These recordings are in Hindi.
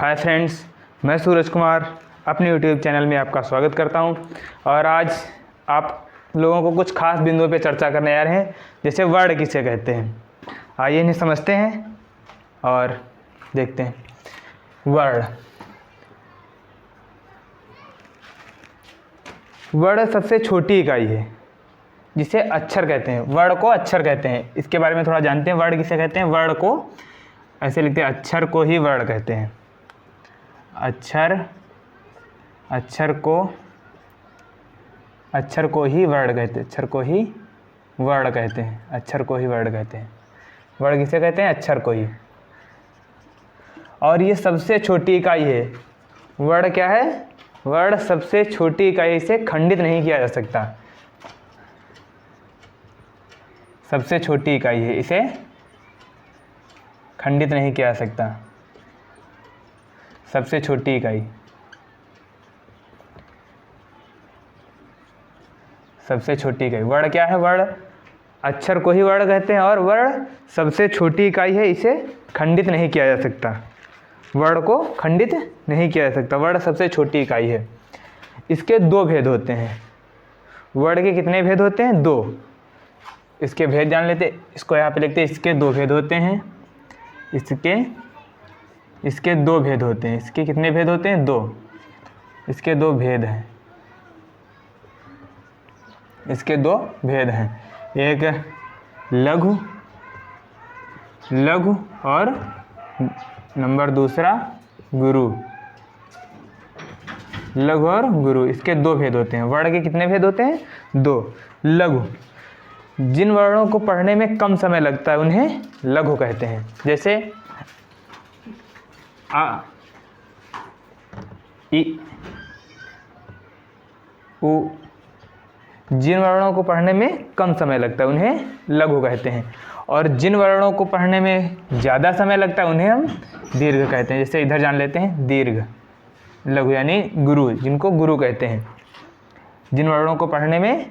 हाय फ्रेंड्स, मैं सूरज कुमार अपने यूट्यूब चैनल में आपका स्वागत करता हूं। और आज आप लोगों को कुछ खास बिंदुओं पे चर्चा करने आ रहे हैं, जैसे वर्ड किसे कहते हैं। आइए इन्हें समझते हैं और देखते हैं। वर्ड सबसे छोटी इकाई है जिसे अक्षर कहते हैं। वर्ड को अक्षर कहते हैं। इसके बारे में थोड़ा जानते हैं। वर्ड किसे कहते हैं? वर्ड को ऐसे लिखते हैं, अक्षर को ही वर्ड कहते हैं। अक्षर को ही वर्ड कहते हैं। अक्षर को ही वर्ड कहते हैं। अक्षर को ही वर्ड कहते हैं। वर्ड किसे कहते हैं? अक्षर को ही। और ये सबसे छोटी इकाई है। वर्ड क्या है? वर्ड सबसे छोटी इकाई, इसे खंडित नहीं किया जा सकता। सबसे छोटी इकाई है, इसे खंडित नहीं किया जा सकता। सबसे छोटी इकाई, सबसे छोटी इकाई। वर्ड क्या है? वर्ड अक्षर को ही वर्ड कहते हैं और वर्ड सबसे छोटी इकाई है, इसे खंडित नहीं किया जा सकता। वर्ड को खंडित नहीं किया जा सकता। वर्ड सबसे छोटी इकाई है। इसके दो भेद होते हैं। वर्ड के कितने भेद होते हैं? दो। इसके भेद जान लेते। इसको यहाँ पे लिखते हैं, इसके दो भेद होते हैं। इसके दो भेद होते हैं। इसके कितने भेद होते हैं? दो। इसके दो भेद हैं। इसके दो भेद हैं। एक लघु और नंबर दूसरा गुरु। लघु और गुरु, इसके दो भेद होते हैं। वर्ण के कितने भेद होते हैं? दो। लघु, जिन वर्णों को पढ़ने में कम समय लगता है उन्हें लघु कहते हैं। जैसे आ, इ, उ। जिन वर्णों को पढ़ने में कम समय लगता है उन्हें लघु कहते हैं। और जिन वर्णों को पढ़ने में ज़्यादा समय लगता है उन्हें हम दीर्घ कहते हैं। जैसे इधर जान लेते हैं, दीर्घ। लघु यानी गुरु, जिनको गुरु कहते हैं। जिन वर्णों को पढ़ने में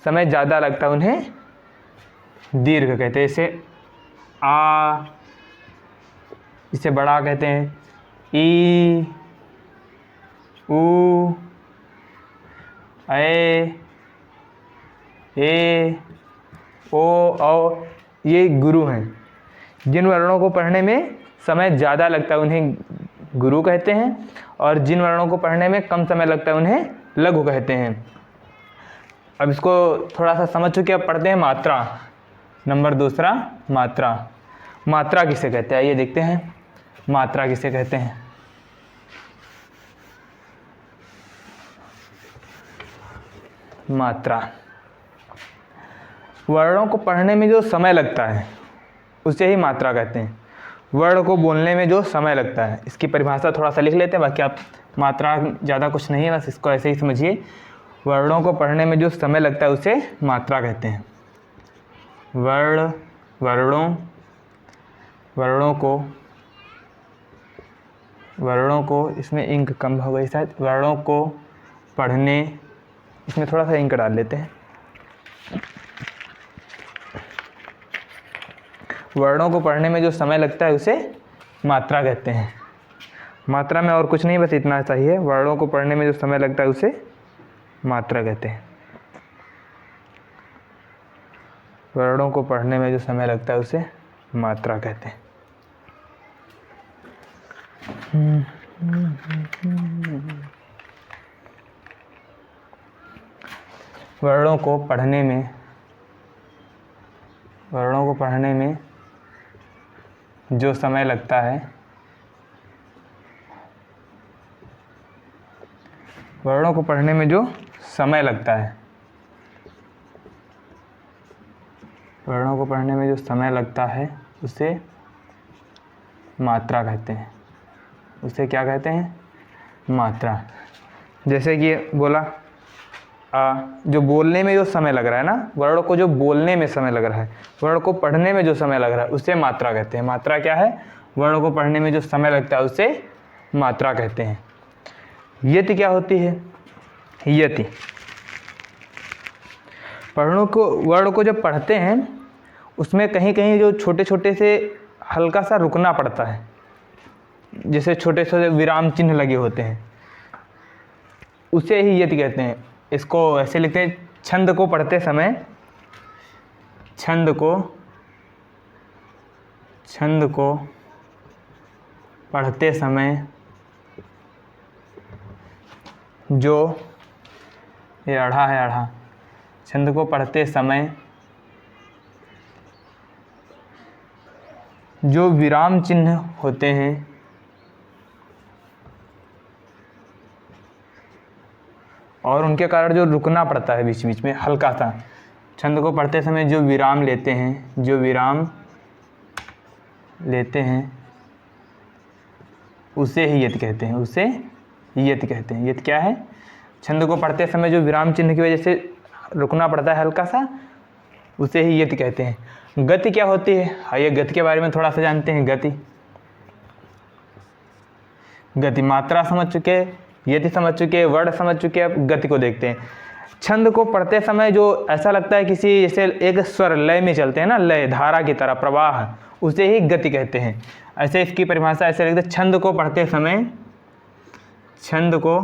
समय ज़्यादा लगता है उन्हें दीर्घ कहते हैं। जैसे आ, इसे बड़ा कहते हैं। ई, उ, ए, ओ, औ, ये गुरु हैं। जिन वर्णों को पढ़ने में समय ज़्यादा लगता है उन्हें गुरु कहते हैं और जिन वर्णों को पढ़ने में कम समय लगता है उन्हें लघु कहते हैं। अब इसको थोड़ा सा समझ चुके, अब पढ़ते हैं मात्रा। नंबर दूसरा, मात्रा। मात्रा किसे कहते हैं? आइए देखते हैं, मात्रा किसे कहते हैं। मात्रा, वर्णों को पढ़ने में जो समय लगता है उसे ही मात्रा कहते हैं। वर्ण को बोलने में जो समय लगता है, इसकी परिभाषा थोड़ा सा लिख लेते हैं, बाकी आप मात्रा ज़्यादा कुछ नहीं है, बस इसको ऐसे ही समझिए। वर्णों को पढ़ने में जो समय लगता है उसे मात्रा कहते हैं। वर्णों को इसमें इंक कम हो गई शायद। वर्णों को पढ़ने, इसमें थोड़ा सा इंक डाल लेते हैं। वर्णों को पढ़ने में जो समय लगता है उसे मात्रा कहते हैं। मात्रा में और कुछ नहीं, बस इतना चाहिए। वर्णों को पढ़ने में जो समय लगता है उसे मात्रा कहते हैं। वर्णों को पढ़ने में जो समय लगता है उसे मात्रा कहते हैं। वर्णों को पढ़ने में जो समय लगता है, वर्णों को पढ़ने में जो समय लगता है, वर्णों को पढ़ने में जो समय लगता है उसे मात्रा कहते हैं। उसे क्या कहते हैं? मात्रा। जैसे कि बोला जो बोलने में जो समय लग रहा है ना, वर्ण को जो बोलने में समय लग रहा है, वर्ण को पढ़ने में जो समय लग रहा है उसे मात्रा कहते हैं। मात्रा क्या है? वर्ण को पढ़ने में जो समय लगता है उसे मात्रा कहते हैं। यति क्या होती है? यति, वर्ण को जब पढ़ते हैं उसमें कहीं कहीं जो छोटे छोटे से हल्का सा रुकना पड़ता है। जैसे छोटे छोटे विराम चिन्ह लगे होते हैं, उसे ही यति कहते हैं। इसको ऐसे लिखते हैं, छंद को पढ़ते समय, छंद को पढ़ते समय जो, ये अढ़ा है, अढ़ा, छंद को पढ़ते समय जो विराम चिन्ह होते हैं और उनके कारण जो रुकना पड़ता है बीच बीच में हल्का सा, छंद को पढ़ते समय जो विराम लेते हैं, जो विराम लेते हैं उसे ही यति कहते हैं, उसे यति कहते हैं। यति क्या है? छंद को पढ़ते समय जो विराम चिन्ह की वजह से रुकना पड़ता है हल्का सा, उसे ही यति कहते हैं। गति क्या होती है? आइए गति के बारे में थोड़ा सा जानते हैं। गति मात्रा समझ चुके, यति समझ चुके, वर्ण समझ चुके, अब गति को देखते हैं। छंद को पढ़ते समय जो ऐसा लगता है किसी जैसे एक स्वर लय में चलते हैं ना, लय धारा की तरह, प्रवाह, उसे ही गति कहते हैं। ऐसे इसकी परिभाषा ऐसे लिखते हैं, छंद को पढ़ते समय, छंद को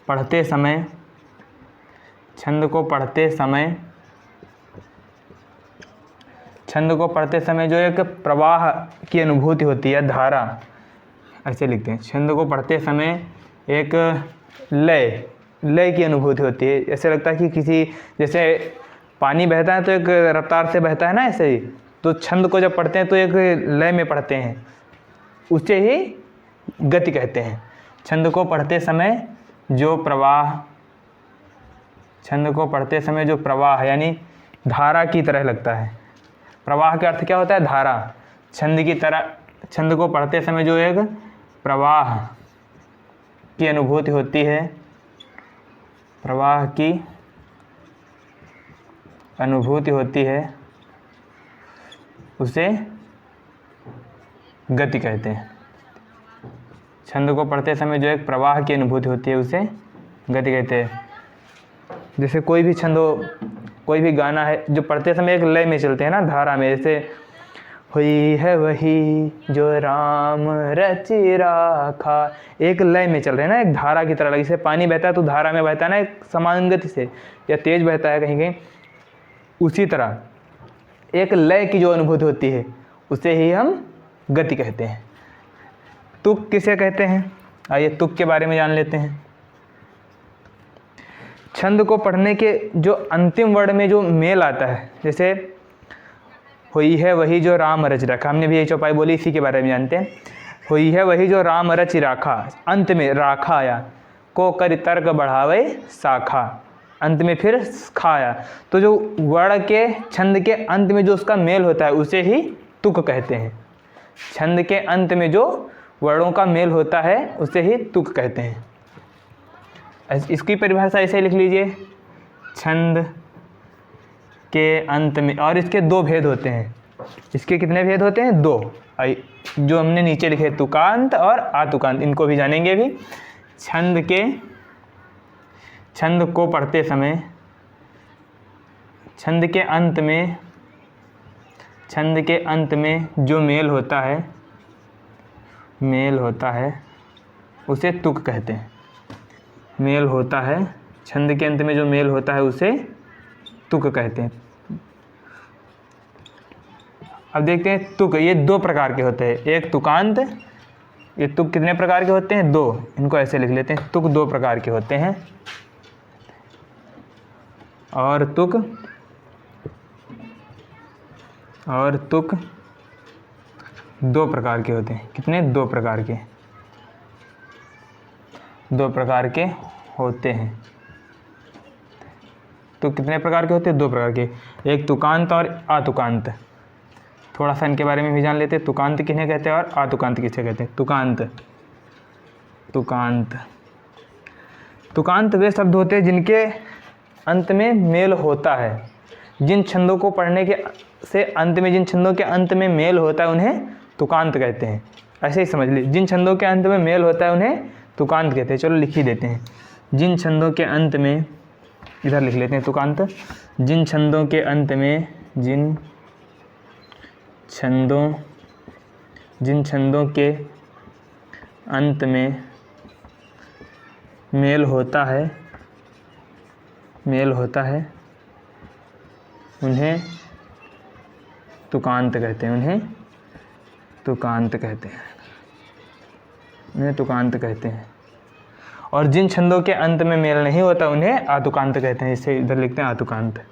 पढ़ते समय, छंद को पढ़ते समय, छंद को पढ़ते समय जो एक प्रवाह की अनुभूति होती है, धारा, ऐसे लिखते हैं। छंद को पढ़ते समय एक लय की अनुभूति होती है। ऐसे लगता है कि किसी जैसे पानी बहता है तो एक रफ्तार से बहता है ना, ऐसे ही तो छंद को जब पढ़ते हैं तो एक लय में पढ़ते हैं, उसे ही गति कहते हैं। छंद को पढ़ते समय जो प्रवाह, छंद को पढ़ते समय जो प्रवाह यानी धारा की तरह लगता है। प्रवाह का अर्थ क्या होता है? धारा। छंद की तरह, छंद को पढ़ते समय जो एक प्रवाह की अनुभूति होती है, प्रवाह की अनुभूति होती है, उसे गति कहते हैं। छंद को पढ़ते समय जो एक प्रवाह की अनुभूति होती है, उसे गति कहते हैं। जैसे कोई भी छंद हो, कोई भी गाना है जो पढ़ते समय एक लय में चलते हैं ना, धारा में, जैसे हुई है वही जो राम रचि राखा, एक लय में चल रहे हैं ना, एक धारा की तरह। जैसे पानी बहता है तो धारा में बहता है ना, एक समान गति से, या तेज बहता है कहीं कहीं, उसी तरह एक लय की जो अनुभूति होती है उसे ही हम गति कहते हैं। तुक किसे कहते हैं? आइए तुक के बारे में जान लेते हैं। छंद को पढ़ने के जो अंतिम वर्ण में जो मेल आता है, जैसे हुई है वही जो राम रच रखा, हमने भी ये चौपाई बोली, इसी के बारे में जानते हैं। हुई है वही जो राम रच राखा, अंत में राखा आया, को कर तर्क बढ़ावे शाखा, अंत में फिर खाया। तो जो वर्ण के छंद के अंत में जो उसका मेल होता है उसे ही तुक कहते हैं। छंद के अंत में जो वर्णों का मेल होता है उसे ही तुक कहते हैं। इसकी परिभाषा ऐसे लिख लीजिए, छंद के अंत में, और इसके दो भेद होते हैं। इसके कितने भेद होते हैं? दो। जो हमने नीचे लिखे, तुकांत और आतुकांत, इनको भी जानेंगे भी। छंद को पढ़ते समय, छंद के अंत में, छंद के अंत में जो मेल होता है, मेल होता है उसे तुक कहते हैं। मेल होता है, छंद के अंत में जो मेल होता है उसे तुक कहते हैं। अब देखते हैं तुक, ये दो प्रकार के होते हैं। एक तुकांत, ये तुक कितने प्रकार के होते हैं? दो। इनको ऐसे लिख लेते हैं, तुक दो प्रकार के होते हैं, और तुक दो प्रकार के होते हैं। कितने? दो प्रकार के, दो प्रकार के होते हैं। तो कितने प्रकार के होते हैं? दो प्रकार के, एक तुकांत और आतुकांत। थोड़ा सा इनके बारे में भी जान लेते हैं। तुकांत किन्हें कहते हैं और आतुकांत किसे कहते हैं? तुकांत वे शब्द होते हैं जिनके अंत में मेल होता है। जिन छंदों को पढ़ने के से अंत में, जिन छंदों के अंत में मेल होता है उन्हें तुकांत कहते हैं। ऐसे ही समझ लीजिए, जिन छंदों के अंत में मेल होता है उन्हें तुकांत कहते हैं। चलो लिख ही देते हैं, जिन छंदों के अंत में, इधर लिख लेते हैं तुकांत। जिन छंदों के अंत में, जिन छंदों जिन छंदों के अंत में मेल होता है उन्हें तुकांत कहते हैं। उन्हें तुकांत कहते हैं। और जिन छंदों के अंत में मेल नहीं होता उन्हें आतुकांत कहते हैं। इसे इधर लिखते हैं आतुकांत।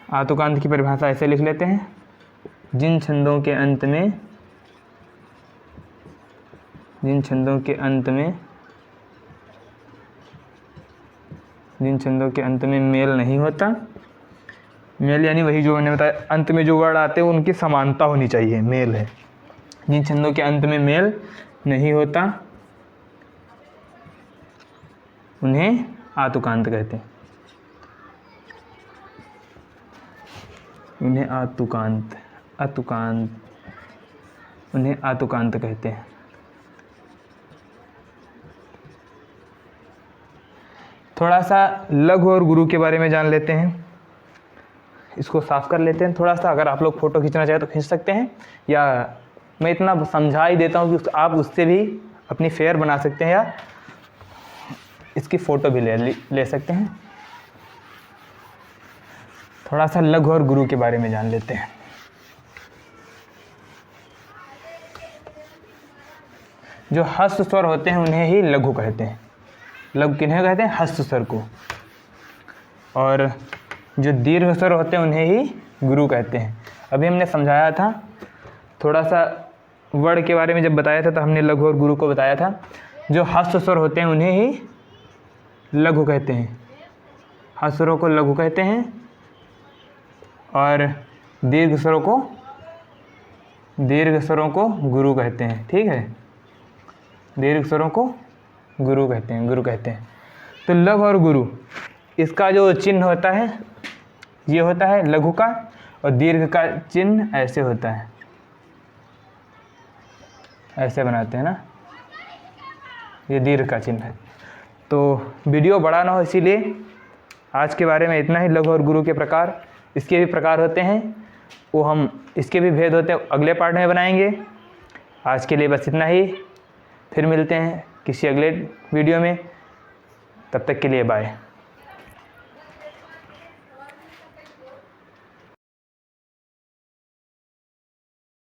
आतुकांत की परिभाषा ऐसे लिख लेते हैं, जिन छंदों के अंत में मेल नहीं होता। मेल यानी वही जो मैंने बताया, अंत में जो वर्ड आते हैं उनकी समानता होनी चाहिए, मेल है। जिन छंदों के अंत में मेल नहीं होता उन्हें आतुकांत कहते हैं। उन्हें आतुकांत कहते हैं। थोड़ा सा लघु और गुरु के बारे में जान लेते हैं। इसको साफ कर लेते हैं थोड़ा सा। अगर आप लोग फ़ोटो खींचना चाहें तो खींच सकते हैं, या मैं इतना समझा ही देता हूँ कि आप उससे भी अपनी फेयर बना सकते हैं, या इसकी फ़ोटो भी ले सकते हैं। थोड़ा सा लघु और गुरु के बारे में जान लेते हैं। जो हस्त स्वर होते हैं उन्हें ही लघु कहते हैं। लघु किन्हें कहते हैं? हस्त स्वर को। और जो दीर्घ स्वर होते हैं उन्हें ही गुरु कहते हैं। अभी हमने समझाया था, थोड़ा सा वर्ड के बारे में जब बताया था तो हमने लघु और गुरु को बताया था। जो हस्त स्वर होते हैं उन्हें ही लघु कहते हैं। हस्त स्वरों को लघु कहते हैं और दीर्घ स्वरों को गुरु कहते हैं। ठीक है, दीर्घ स्वरों को गुरु कहते हैं। तो लघु और गुरु, इसका जो चिन्ह होता है ये होता है लघु का, और दीर्घ का चिन्ह ऐसे होता है, ऐसे बनाते हैं ना, ये दीर्घ का चिन्ह है। तो वीडियो बड़ा ना हो, इसीलिए आज के बारे में इतना ही। लघु और गुरु के प्रकार, इसके भी प्रकार होते हैं, वो हम इसके भी भेद होते हैं अगले पार्ट में बनाएंगे। आज के लिए बस इतना ही, फिर मिलते हैं किसी अगले वीडियो में। तब तक के लिए बाय।